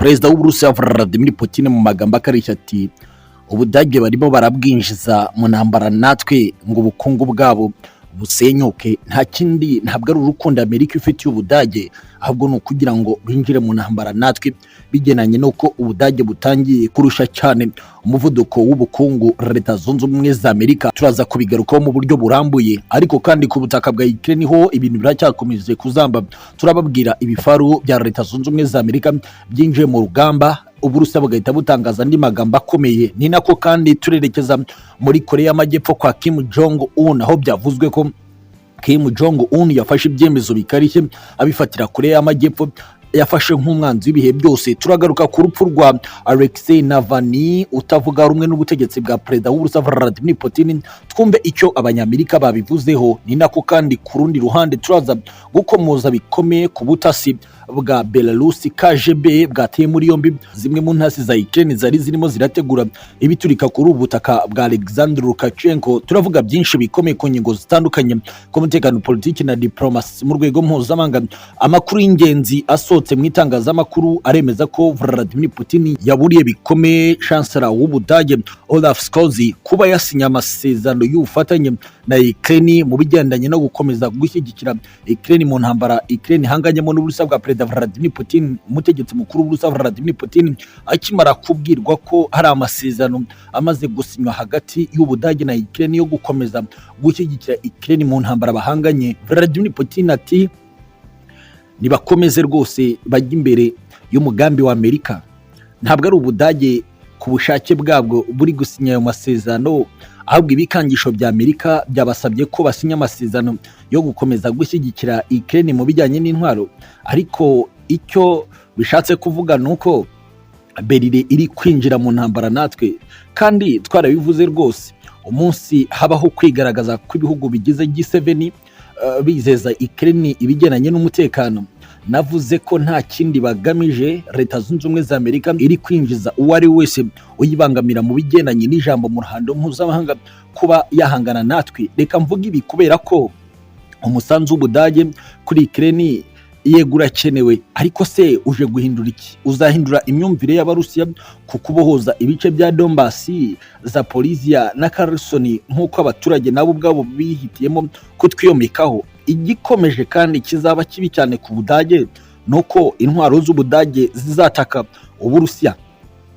Perezida w'Uburusiya Vladimir Putin mu magambo akarishya ati ubudage barimo barabwinjiza mu ntambara natwe ngo ubukungu bwabo busenyuke. Nta kindi, ntabwo ari urukundo Amerika ifitiye ubudage, ahubwo ni ukugira ngo binjire mu ntambara natwe, bigenanye nuko ubudage butangiye kurusha cyane umuvuduko w'ubukungu Leta Zunze Ubumwe za Amerika. Turaza kubigarukaho mu buryo burambuye, ariko kandi ku butaka bwa Ukraine ho ibintu biracyakomeje kuzamba. Turababwira ibifaru bya Leta Zunze Ubumwe za Amerika byinjiye mu rugamba, Uburusiya bugahita butangaza andi magambo akomeye. Ni nako kandi turerekeza muri Koreya y'Amajyepfo kwa Jong, aho byavuzwe ko Jong yafashe ibyemezo bikarishye abifatira Koreya y'Amajyepfo yafashe nk'umwanzi w'ibihe byose. Turagaruka ku rupfu rwa Alexei Navalny utavuga rumwe n'ubutegetsi bwa Perezida w'Uburusiya Vladimir Putin, twumve icyo abanyamerika babivuzeho. Ni nako kandi ku rundi ruhande turaza gukomoza bikomeye ku butasi bwa Belarus KGB bwateye muri yombi zimwe mu ntasi za Ukraine zari zirimo zirategura ibiturika kuri ubutaka bwa Alexander Lukashenko. Turavuga byinshi bikomeye ku ngingo zitandukanye ku mutekano, politiki na diplomasi mu rwego mpuzamahanga. Amakuru y'ingenzi asohotse mu itangazamakuru aremeza ko Vladimir Putin yaburiye bikomeye chancellor w'Ubudage Olaf Scholz kuba yasinya amasezerano y'ubufatanye na Ukraine mu bigendanye no gukomeza gushyigikira Ukraine mu ntambara Ukraine hanganyemo n'Uburusiya bwa Perezida Vladimir Putin. Umutegetsi mukuru w'Uburusiya Vladimir Putin akimara kubwirwa ko hari amasezerano amaze gusinywa hagati y'Ubudage na Ukraine yo gukomeza gushyigikira Ukraine mu ntambara bahanganye, Vladimir Putin ati nibakomeze rwose bajya imbere y'umugambi wa Amerika. Ntabwo ari Ubudage ku bushake bwabwo buri gusinya ayo masezerano, ahubwo ibikangisho bya Amerika byabasabye ko basinya amasezerano yo gukomeza gushyigikira Ukraine mu bijyanye n'intwaro. Ariko icyo bishatse kuvuga nuko Berire iri kwinjira mu ntambara natwe, kandi twarabivuze rwose. Umunsi habaho kwigaragaza kw'ibihugu bigize G7 bizeza Ukraine ibigenanye n'umutekano, navuze ko nta kindi bagamije. Leta Zunze Ubumwe za Amerika iri kwinjiza uwo ari wese uyibangamira mu bigenanye n'ijambo mu ruhando mpuzamahanga kuba yahangana natwe. Reka mvuga ibi kubera ko umusanzu w'Ubudage kuri Ukraine yego urakenewe, ariko se uje guhindura iki? Uzahindura imyumvire y'Abarusiya ku kubohoza ibice bya Donbass, Zaporizhia na Kherson nk'uko abaturage nabo ubwabo bihitiyemo kutwiyomekaho? Igikomeje kandi kizaba kibi cyane ku Budage nuko intwaro z'Ubudage zizataka Uburusiya.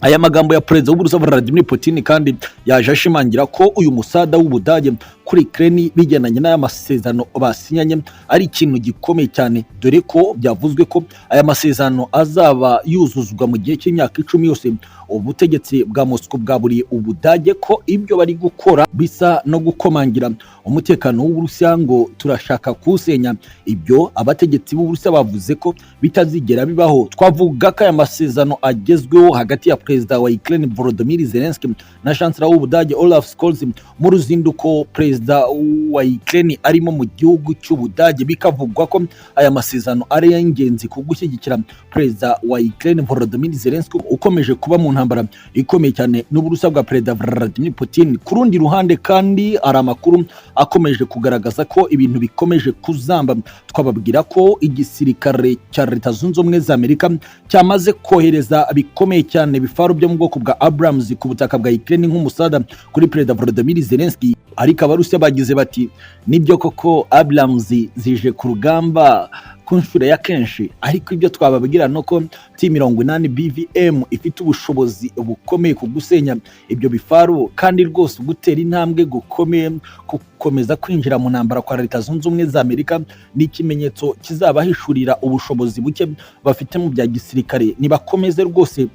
Aya magambo ya Perezida w'Uburusiya Vladimir Putin kandi yaje ashimangira ko uyu musada w'Ubudage kuri Ukraine bigenanye n'aya masezerano basinyanye ari ikintu gikomeye cyane, dore ko byavuzwe ko aya masezerano azaba yuzuzwa mu gihe cy'imyaka 10 yose. Ubutegetsi bwa Moscow bwaburiye Ubudage ko ibyo bari gukora bisa no gukomangira umutekano w'Uburusiya ngo turashaka kusenya. Ibyo abategetsi b'Uburusiya bavuze ko bitazigera bibaho. Twavuga ko aya masezerano agezweho hagati ya Perezida wa Ukraine Volodymyr Zelensky na Chancellor w'Ubudage Olaf Scholz mu ruzinduko Perezida wa Ukraine arimo mu gihugu cy'Ubudage. Bikavugwa ko aya masezerano ari y'ingenzi ku gushyigikira Perezida wa Ukraine Volodymyr Zelensky ukomeje kuba mu ntambara ikomeye cyane n'Uburusiya bwa Perezida Vladimir Putin. Ku rundi ruhande kandi ari amakuru akomeje kugaragaza ko ibintu bikomeje kuzamba. Twababwira ko igisirikare cya Leta Zunze Ubumwe za Amerika cyamaze kohereza bikomeye cyane bifaru byo mu bwoko bwa Abrams ku butaka bwa Ukraine nk'umusada kuri Perezida Volodymyr Zelensky. Ariko Abarusiya bagize bati nibyo koko Abrams zije ku rugamba ku nshuro ya kenshi, ariko ibyo twababwira nuko T-80 BVM ifite ubushobozi bukomeye ku gusenya ibyo bifaru, kandi rwose gutera intambwe gukomeye gukomeza kwinjira mu ntambara kwa Leta Zunze Ubumwe za Amerika ni ikimenyetso kizabahishurira ubushobozi buke bafite mu bya gisirikare. Nibakomeze rwose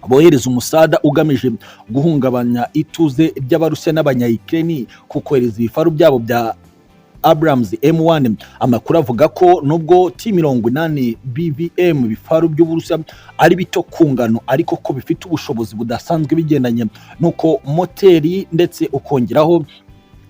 bohereza umusada ugamije guhungabanya ituze ry'Abarusiya n'abanya-Ukraine ku kohereza ibifaru byabo bya Abrams M1. Amakuru avuga ko nubwo T-80 BVM bifaru by'Uburusiya ari bito kungano, ariko ko bifite ubushobozi budasanzwe bigendanye nuko moteri ndetse ukongeraho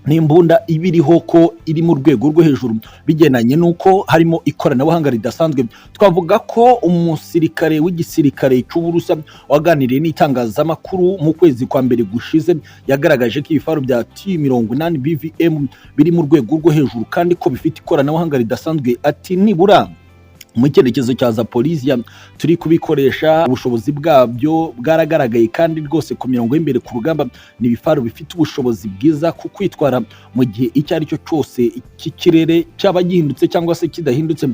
n'imbunda ibiriho ko iri mu rwego rwo hejuru bigenanye nuko harimo ikoranabuhanga ridasanzwe. Twavuga ko umusirikare w'igisirikare cy'Uburusiya waganiriye n'itangazamakuru mu kwezi kwa mbere gushize yagaragaje ko ibifaru bya T-80 BVM biri mu rwego rwo hejuru kandi ko bifite ikoranabuhanga ridasanzwe. Ati nibura mu cyerekezo cya Zaporizhia turi kubikoresha, ubushobozi bwabyo bwaragaragaye kandi rwose ku mirongo y'imbere ku rugamba ni ibifaru bifite ubushobozi bwiza ku kwitwara mu gihe icyo ari cyo cyose cy'ikirere cyaba gihindutse cyangwa se kidahindutse.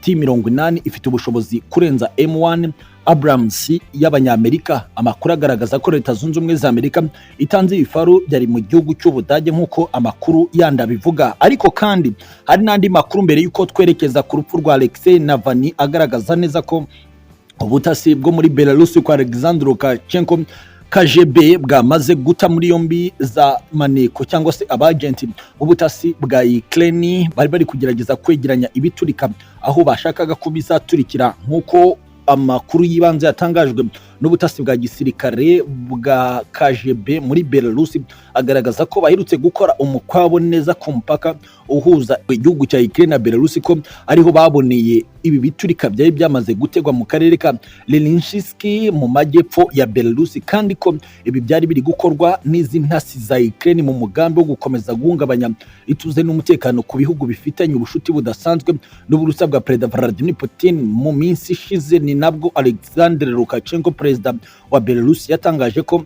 T-80 ifite ubushobozi kurenza M1 Abrams y'abanyamerika. Amakuru agaragaza ko Leta Zunze Ubumwe za Amerika itanze ibifaru byari mu gihugu cy'Ubudage nk'uko amakuru yandi abivuga. Ariko kandi hari n'andi makuru mbere y'uko twerekeza ku rupfu rwa Alexei Navalny agaragaza neza ko ubutasi bwo muri Belarus kwa Alexander Lukashenko KGB bwamaze guta muri yombi za maneko cyangwa se abagenti b'ubutasi bwa Ukraine bari kugerageza kwegeranya ibiturika aho bashakaga kubizaturikira, nk'uko amakuru yibanze yatangajwe n'ubutasi bwa gisirikare bwa KGB muri Belarus agaragaza ko bahirutse gukora umukwabo neza ku mpaka uhuza igihugu cya Ukraine na Belarus, ko ariho baboneye ibi biturika byari byamaze gutegwa mu karere ka Leninski mu majyepfo ya Belarus, kandi ko ibi byari biri gukorwa n'izi ntasi za Ukraine mu mugambi wo gukomeza guhungabanya ituze n'umutekano ku bihugu bifitanye ubushuti budasanzwe n'uburusiya bwa Perezida Vladimir Putin. Mu minsi ishize ni nabwo Alexander Lukashenko, perezida wa Belarus, yatangaje ko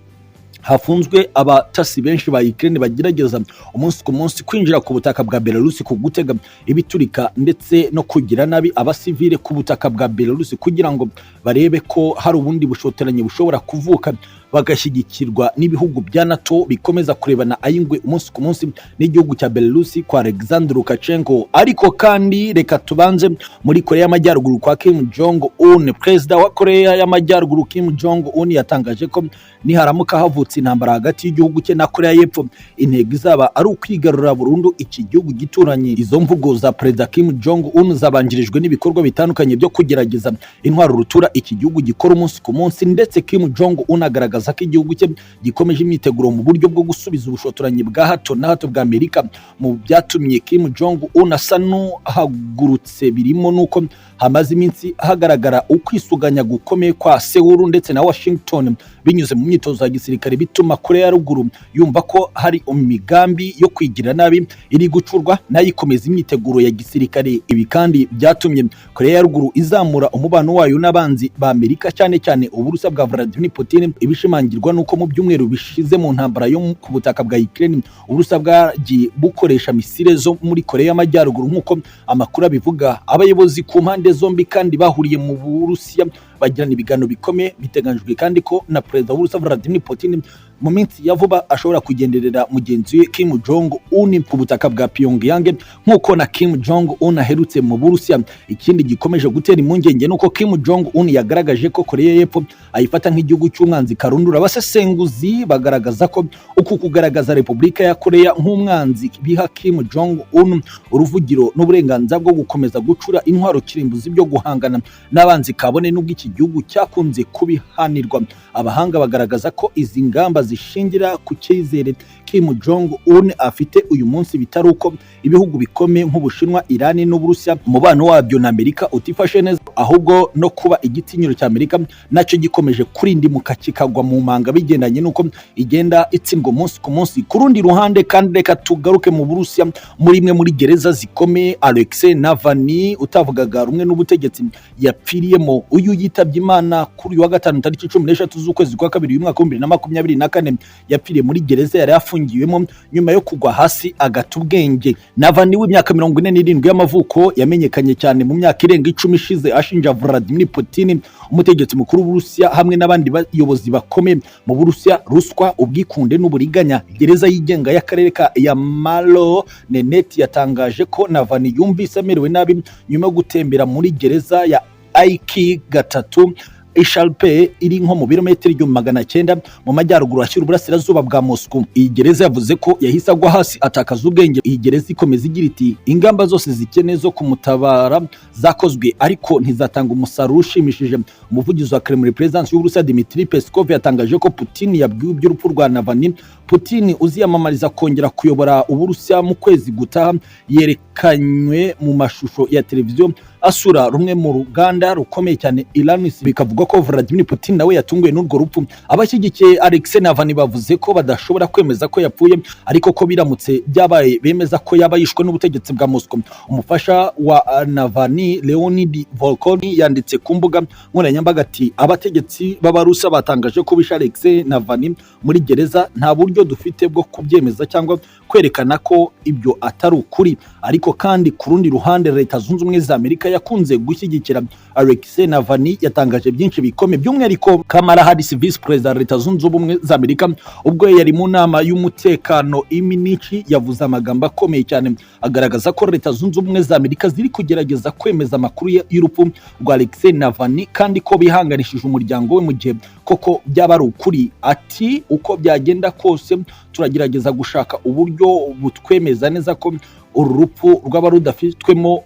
hafunzwe abatasi benshi ba Ukraine bagerageza umunsi ku munsi kwinjira ku butaka bwa Belarus ku gutega ibiturika ndetse no kugira nabi abasivile ku butaka bwa Belarus kugira ngo barebe ko hari ubundi bushotoranyi bushobora kuvuka bagashyigikirwa n'ibihugu bya NATO bikomeza kurebana ayingwe umunsi ku munsi n'igihugu cya Belarus kwa Alexander Lukashenko. Ariko kandi reka tubanze muri Koreya y'Amajyaruguru kwa Kim Jong Un. Perezida wa Koreya y'Amajyaruguru Kim Jong Un yatangaje ko niharamuka havutse intambara hagati y'igihugu cye na Koreya y'Epfo, intego izaba ari ukwigarurira burundu iki gihugu gituranye. Izo mvugo za Perezida Kim Jong Un zabanjirijwe n'ibikorwa bitandukanye byo kugerageza intwaro rutura iki gihugu gikora umunsi ku munsi, ndetse Kim Jong Un agaragaza ko igihugu cye gikomeje imyiteguro mu buryo bwo gusubiza ubushotoranyi bwa hato na hato bwa Amerika. Mu byatumye Kim Jong Un asa n'uhagurutse birimo nuko hamaze iminsi hagaragara ukwisuganya gukomeye kwa Seoul ndetse na Washington binyuze mu myitozo ya gisirikare, bituma Koreya ya Ruguru yumva ko hari imigambi yo kwigira nabi iri gucurwa nayikomeza imyiteguro ya gisirikare. Ibi kandi byatumye Koreya ya Ruguru izamura umubano wayo n'abanzi ba Amerika, cyane cyane uburusiya bwa Vladimir Putin, ibishimangirwa nuko mu byumweru bishize mu ntambara yo ku butaka bwa Ukraine uburusiya bwagiye bukoresha misile zo muri Koreya y'Amajyaruguru nk'uko amakuru abivuga. Abayobozi ku mpande zombi kandi bahuriye mu Burusiya bagirana ibiganiro bikomeye, biteganyijwe kandi ko na perezida w'Uburusiya Vladimir Putin mu minsi ya vuba ashobora kugenderera mugenzi we Kim Jong Un ku butaka bwa Pyongyang nk'uko na Kim Jong Un aherutse mu Burusiya. Ikindi gikomeje gutera impungenge nuko Kim Jong Un yagaragaje ko Koreya y'Epfo ayifata nk'igihugu cy'umwanzi karundura. Abasesenguzi bagaragaza ko uku kugaragaza Repubulika ya Koreya nk'umwanzi biha Kim Jong Un uruvugiro n'uburenganzira bwo gukomeza gucura intwaro kirimbuzi byo guhangana n'abanzi kabone n'ubwo iki gihugu cyakunze kubihanirwa. Abahanga bagaragaza ko izi ngamba zishingira ku cyizere Kim Jong Un afite uyu munsi, bitari uko ibihugu bikomeye nk'Ubushinwa, Irani n'Uburusiya umubano wabyo na Amerika utifashe neza, ahubwo no kuba igitinyiro cya Amerika nacyo gikomeje kurindimuka kikagwa mu manga bigendanye nuko igenda itsindwa umunsi ku munsi. Ku rundi ruhande kandi reka tugaruke mu Burusiya muri imwe muri gereza zikomeye Alexei Navalny utavugaga rumwe n'ubutegetsi yapfiriyemo. Uyu yitabye Imana kuri wa gatanu tariki 16 z'ukwezi kwa kabiri uyu mwaka 2024 yapfiriye muri gereza yari yafungiwemo nyuma yo kugwa hasi agata ubwenge. Navalny w'imyaka 47 y'amavuko yamenyekanye cyane mu myaka irenga 10 ishize ashinja Vladimir Putin, umutegetsi mukuru w'Uburusiya hamwe n'abandi bayobozi bakomeye mu Burusiya ruswa, ubwikunde n'uburiganya. Gereza yigenga y'akarere ka Yamalo Nenet yatangaje ko Navalny yumvise amerewe nabi nyuma yo gutembera muri gereza ya Aiki gatatu Ishalpe iri nko mu birometero 900 mu majyaruguru ashyira uburasirazuba bwa Moscow. Iyi gereza yavuze ko yahise agwa hasi atakaza ubwenge. Iyi gereza ikomeza igira iti ingamba zose zikeneye zo kumutabara zakozwe ariko ntizatanga umusaruro ushimishije. Umuvugizi wa Kremlin Presence y'Uburusiya Dmitry Peskov yatangaje ko Putin yabwiwe iby'urupfu rwa Navalny. Putin uziyamamariza kongera kuyobora Uburusiya mu kwezi gutaha yerekanywe mu mashusho ya televiziyo asura rumwe mu ruganda rukomeye cyane Iran, bikavuga ko Vladimir Putin nawe yatunguwe n'urwo rupfu. Abashyigikiye Alexei Navalny bavuze ko badashobora kwemeza ko yapfuye, ariko ko biramutse byabaye bemeza ko yaba yishwe n'ubutegetsi bwa Moscow. Umufasha wa Navalny Leonid Volkov yanditse ku mbuga nkoranyambaga ati abategetsi b'Abarusa batangaje ko bishe Alexei Navalny muri gereza, nta buryo dufite bwo kubyemeza cyangwa kwerekana ko ibyo atari ukuri. Ariko kandi ku rundi ruhande Leta Zunze Ubumwe za Amerika yakunze gushyigikira Alexei Navalny yatangaje byinshi bikomeye, by'umwihariko Kamala Harris Vice President Leta Zunze Ubumwe za Amerika ubwo yari mu nama y'umutekano iminici yavuze amagambo akomeye cyane agaragaza ko Leta Zunze Ubumwe za Amerika ziri kugerageza kwemeza amakuru y'urupfu rwa Alexei Navalny kandi ko bihanganishije umuryango we mu gihe koko byaba ari ukuri. Ati uko byagenda kose turagerageza gushaka uburyo butwemeza neza ko uru rupfu rwaba rudafitwemo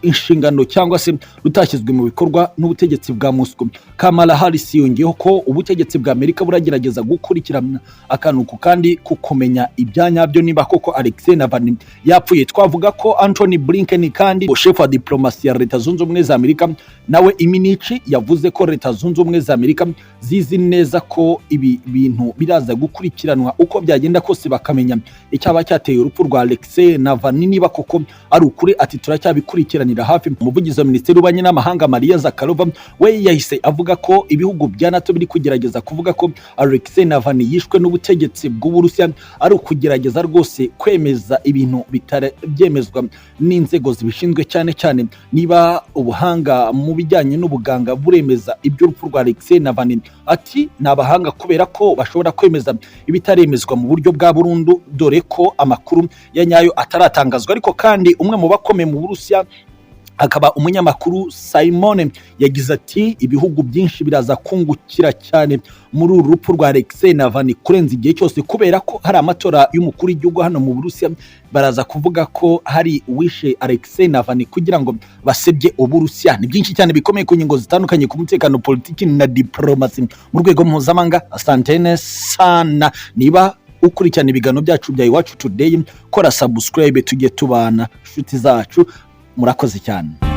inshingano cyangwa se rutashyizwe mu bikorwa n'ubutegetsi bwa Moscow. Kamala Harris yongeyeho ko ubutegetsi bwa Amerika buragerageza gukurikirana akanuko kandi kukomenya ibyanyabyo niba koko Alexei Navalny yapfuye. Twavuga ko Anthony Blinken kandi chef wa diplomasi ya Leta Zunze Ubumwe za Amerika nawe iminici yavuze ko Leta Zunze Ubumwe za Amerika zizi neza ko ibi bintu biraza gukurikiranwa uko byagenda kose bakamenya icyaba cyateye urupfu rwa Alexei Navalny niba koko ari ukuri. Ati turacyabikurikirana hafi. Umuvugizi wa Minisiteri y'Ububanyi n'Amahanga Maria Zakharova we yahise avuga ko ibihugu bya NATO biri kugerageza kuvuga ko Alexei Navalny yishwe n'ubutegetsi bw'Uburusiya ari ukugerageza rwose kwemeza ibintu bitarabyemezwa n'inzego zibishinzwe, cyane cyane niba ubuhanga mu bijyanye n'ubuganga buremeza iby'urupfu rwa Alexei Navalny. Ati n'abahanga kubera ko bashobora kwemeza ibitaremezwa mu buryo bwa burundu, dore ko amakuru ya nyayo ataratangazwa. Ariko kandi umwe mu bakomeye mu Burusiya akaba umunyamakuru Simone yagize ati ibihugu byinshi biraza kungukira cyane muri uru rupfu rwa Alexei Navalny kurenza igihe cyose, kubera ko hari amatora y'umukuru w'igihugu hano mu Burusiya. Baraza kuvuga ko hari uwishe Alexei Navalny kugira ngo basebye Uburusiya. Ni byinshi cyane bikomeye ku ngingo zitandukanye ku mutekano, politiki na diplomasi mu rwego mpuzamahanga. Asantene sana. Niba ukurikirana ibiganiro byacu bya Iwacu Today, kora subscribe tujye tubana inshuti zacu. Murakoze cyane.